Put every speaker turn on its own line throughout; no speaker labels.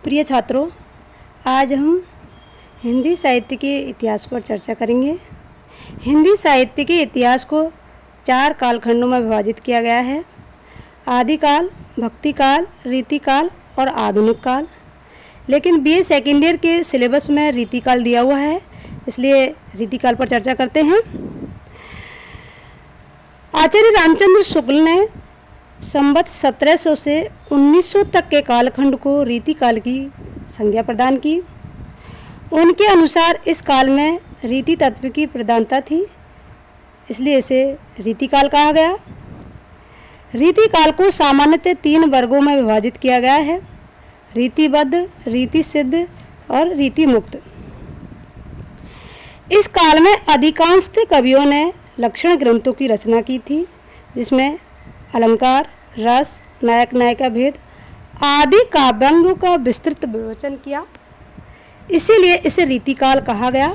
प्रिय छात्रों, आज हम हिंदी साहित्य के इतिहास पर चर्चा करेंगे। हिंदी साहित्य के इतिहास को 4 कालखंडों में विभाजित किया गया है: आदिकाल, भक्तिकाल, रीतिकाल और आधुनिक काल। लेकिन बीए सेकेंड ईयर के सिलेबस में रीतिकाल दिया हुआ है, इसलिए रीतिकाल पर चर्चा करते हैं। आचार्य रामचंद्र शुक्ल ने संवत 1700 से 1900 तक के कालखंड को रीतिकाल की संज्ञा प्रदान की। उनके अनुसार इस काल में रीति तत्व की प्रधानता थी, इसलिए इसे रीतिकाल कहा गया। रीतिकाल को सामान्यतः 3 वर्गों में विभाजित किया गया है: रीतिबद्ध, रीति सिद्ध और रीति मुक्त। इस काल में अधिकांशतः कवियों ने लक्षण ग्रंथों की रचना की थी, जिसमें अलंकार, रस, नायक नायिका भेद आदि काव्यांगों का विस्तृत विवेचन किया, इसीलिए इसे रीतिकाल कहा गया।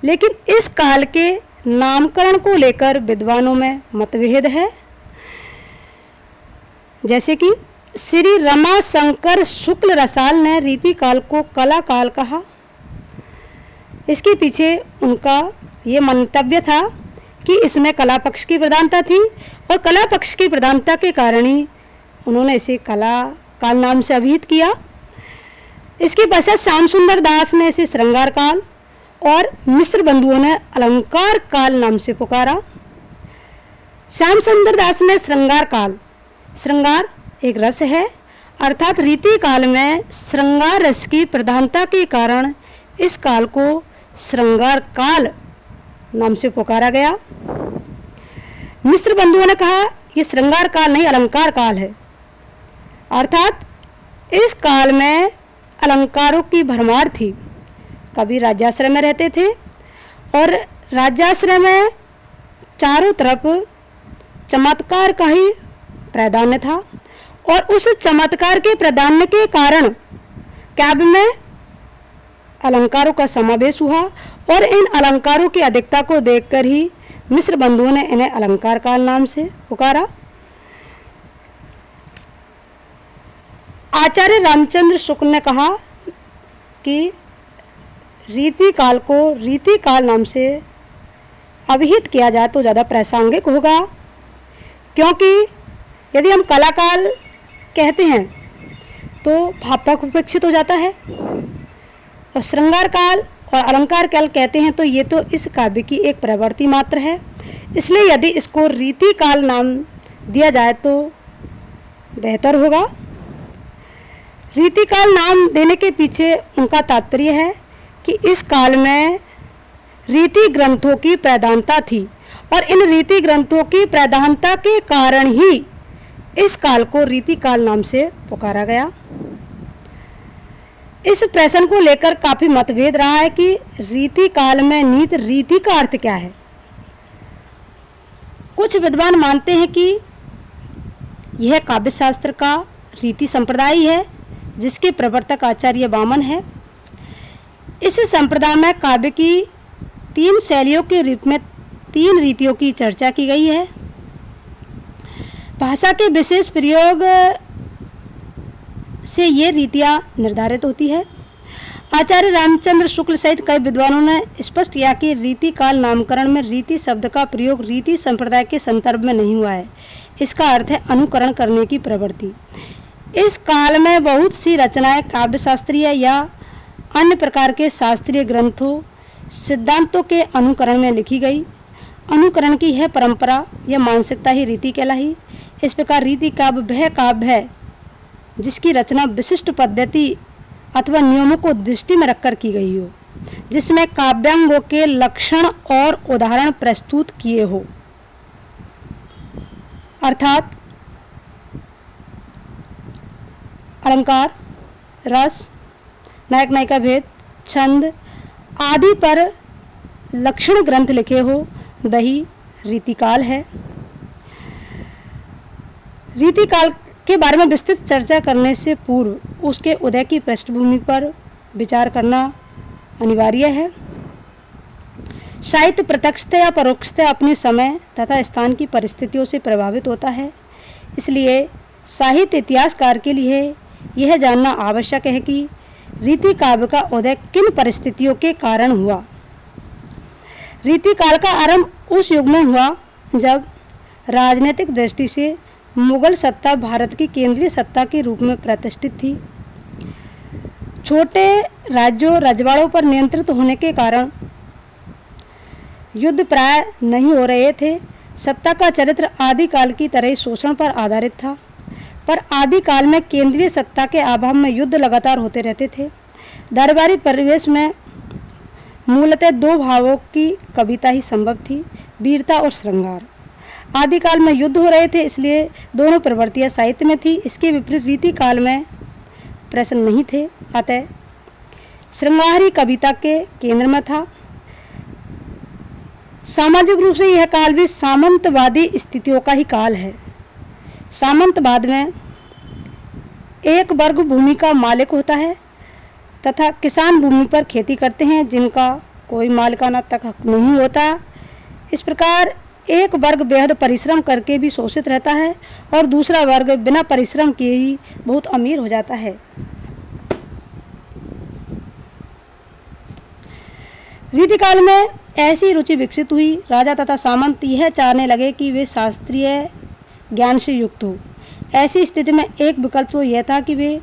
लेकिन इस काल के नामकरण को लेकर विद्वानों में मतभेद है। जैसे कि श्री रमाशंकर शुक्ल रसाल ने रीतिकाल को कला काल कहा। इसके पीछे उनका ये मंतव्य था कि इसमें कला पक्ष की प्रधानता थी और कला पक्ष की प्रधानता के कारण ही उन्होंने इसे कला काल नाम से अभिहित किया। इसके पश्चात श्याम सुंदर दास ने इसे श्रृंगार काल और मिश्र बंधुओं ने अलंकार काल नाम से पुकारा। श्याम सुंदर दास ने श्रृंगार काल, श्रृंगार एक रस है, अर्थात रीति काल में श्रृंगार रस की प्रधानता के कारण इस काल को श्रृंगार काल नाम से पुकारा गया। मिश्र बंधुओं ने कहा यह श्रृंगार काल नहीं, अलंकार काल है, अर्थात इस काल में अलंकारों की भरमार थी। कवि राज्याश्रय में रहते थे और राज्याश्रय में चारों तरफ चमत्कार का ही प्राधान्य था और उस चमत्कार के प्राधान्य के कारण काव्य में अलंकारों का समावेश हुआ और इन अलंकारों की अधिकता को देखकर ही मिश्र बंधुओं ने इन्हें अलंकार काल नाम से पुकारा। आचार्य रामचंद्र शुक्ल ने कहा कि रीतिकाल को रीतिकाल नाम से अभिहित किया जाए तो ज़्यादा प्रासंगिक होगा, क्योंकि यदि हम कलाकाल कहते हैं तो भावपक उपेक्षित हो जाता है, और श्रृंगार काल और अलंकार काल कहते हैं तो ये तो इस काव्य की एक प्रवृत्ति मात्र है। इसलिए यदि इसको रीतिकाल नाम दिया जाए तो बेहतर होगा। रीतिकाल नाम देने के पीछे उनका तात्पर्य है कि इस काल में रीति ग्रंथों की प्रधानता थी और इन रीति ग्रंथों की प्रधानता के कारण ही इस काल को रीतिकाल नाम से पुकारा गया। इस प्रश्न को लेकर काफ़ी मतभेद रहा है कि रीतिकाल में निहित रीति का अर्थ क्या है। कुछ विद्वान मानते हैं कि यह काव्य शास्त्र का रीति संप्रदाय है, जिसके प्रवर्तक आचार्य वामन है। इस संप्रदाय में काव्य की 3 शैलियों के रूप में 3 रीतियों की चर्चा की गई है। भाषा के विशेष प्रयोग से ये रीतियाँ निर्धारित होती है। आचार्य रामचंद्र शुक्ल सहित कई विद्वानों ने स्पष्ट किया कि रीतिकाल नामकरण में रीति शब्द का प्रयोग रीति संप्रदाय के संदर्भ में नहीं हुआ है। इसका अर्थ है अनुकरण करने की प्रवृत्ति। इस काल में बहुत सी रचनाएं काव्य शास्त्रीय या अन्य प्रकार के शास्त्रीय ग्रंथों सिद्धांतों के अनुकरण में लिखी गई। अनुकरण की यह परंपरा या मानसिकता ही रीति कहलाई। इस प्रकार रीति काव्य वह काव्य है जिसकी रचना विशिष्ट पद्धति अथवा नियमों को दृष्टि में रखकर की गई हो, जिसमें काव्यांगों के लक्षण और उदाहरण प्रस्तुत किए हो, अर्थात अलंकार, रस, नायक नायिका भेद, छंद आदि पर लक्षण ग्रंथ लिखे हो, वही रीतिकाल है। रीतिकाल के बारे में विस्तृत चर्चा करने से पूर्व उसके उदय की पृष्ठभूमि पर विचार करना अनिवार्य है। साहित्य प्रत्यक्षतः या परोक्षतः अपने समय तथा स्थान की परिस्थितियों से प्रभावित होता है। इसलिए साहित्य इतिहासकार के लिए यह जानना आवश्यक है कि रीति काव्य का उदय किन परिस्थितियों के कारण हुआ? रीति काल का आरंभ उस युग में हुआ जब राजनीतिक दृष्टि से मुगल सत्ता भारत की केंद्रीय सत्ता के रूप में प्रतिष्ठित थी। छोटे राज्यों रजवाड़ों पर नियंत्रित होने के कारण युद्ध प्राय नहीं हो रहे थे। सत्ता का चरित्र आदिकाल की तरह शोषण पर आधारित था, पर आदिकाल में केंद्रीय सत्ता के अभाव में युद्ध लगातार होते रहते थे। दरबारी परिवेश में मूलतः दो भावों की कविता ही संभव थी, वीरता और श्रृंगार। आदिकाल में युद्ध हो रहे थे, इसलिए दोनों प्रवृत्तियां साहित्य में थी। इसके विपरीत रीति काल में प्रश्न नहीं थे, अतः श्रृंगार ही कविता के केंद्र में था। सामाजिक रूप से यह काल भी सामंतवादी स्थितियों का ही काल है। सामंतवाद में एक वर्ग भूमि का मालिक होता है तथा किसान भूमि पर खेती करते हैं जिनका कोई मालिकाना तक हक नहीं होता। इस प्रकार एक वर्ग बेहद परिश्रम करके भी शोषित रहता है और दूसरा वर्ग बिना परिश्रम किए ही बहुत अमीर हो जाता है। रीतिकाल में ऐसी रुचि विकसित हुई, राजा तथा सामंत यह चाहने लगे कि वे शास्त्रीय ज्ञान से युक्त हो। ऐसी स्थिति में एक विकल्प तो यह था कि वे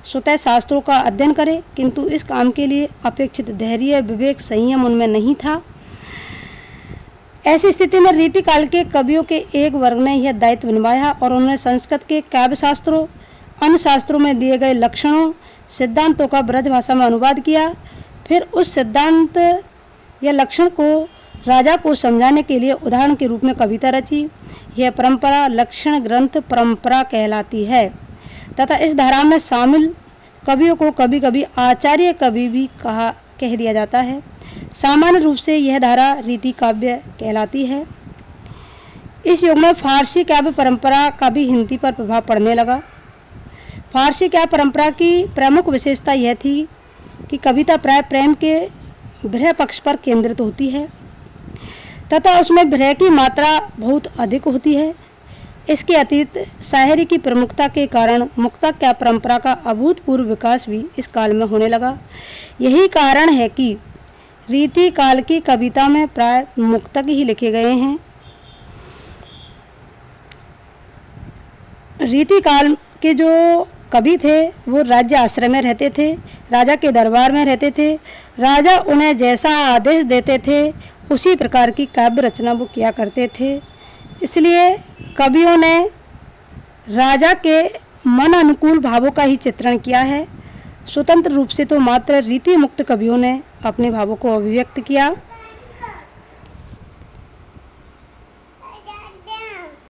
स्वतः शास्त्रों का अध्ययन करें, किंतु इस काम के लिए अपेक्षित धैर्य, विवेक, संयम उनमें नहीं था। ऐसी स्थिति में रीतिकाल के कवियों के एक वर्ग ने यह दायित्व निभाया और उन्होंने संस्कृत के काव्य शास्त्रों, अन्य शास्त्रों में दिए गए लक्षणों, सिद्धांतों का ब्रज भाषा में अनुवाद किया। फिर उस सिद्धांत या लक्षण को राजा को समझाने के लिए उदाहरण के रूप में कविता रची। यह परंपरा लक्षण ग्रंथ परंपरा कहलाती है तथा इस धारा में शामिल कवियों को कभी कभी आचार्य कवि भी कह दिया जाता है। सामान्य रूप से यह धारा रीति काव्य कहलाती है। इस युग में फारसी काव्य परंपरा का भी हिंदी पर प्रभाव पड़ने लगा। फारसी काव्य परंपरा की प्रमुख विशेषता यह थी कि कविता प्राय प्रेम के विरह पक्ष पर केंद्रित होती है तथा उसमें विरह की मात्रा बहुत अधिक होती है। इसके अतीत शायरी की प्रमुखता के कारण मुक्तक काव्य परंपरा का अभूतपूर्व विकास भी इस काल में होने लगा। यही कारण है कि रीति काल की कविता में प्राय मुक्तक ही लिखे गए हैं। रीति काल के जो कवि थे वो राज्य आश्रय में रहते थे, राजा के दरबार में रहते थे। राजा उन्हें जैसा आदेश देते थे उसी प्रकार की काव्य रचना वो किया करते थे। इसलिए कवियों ने राजा के मन अनुकूल भावों का ही चित्रण किया है। स्वतंत्र रूप से तो मात्र रीति मुक्त कवियों ने अपने भावों को अभिव्यक्त किया।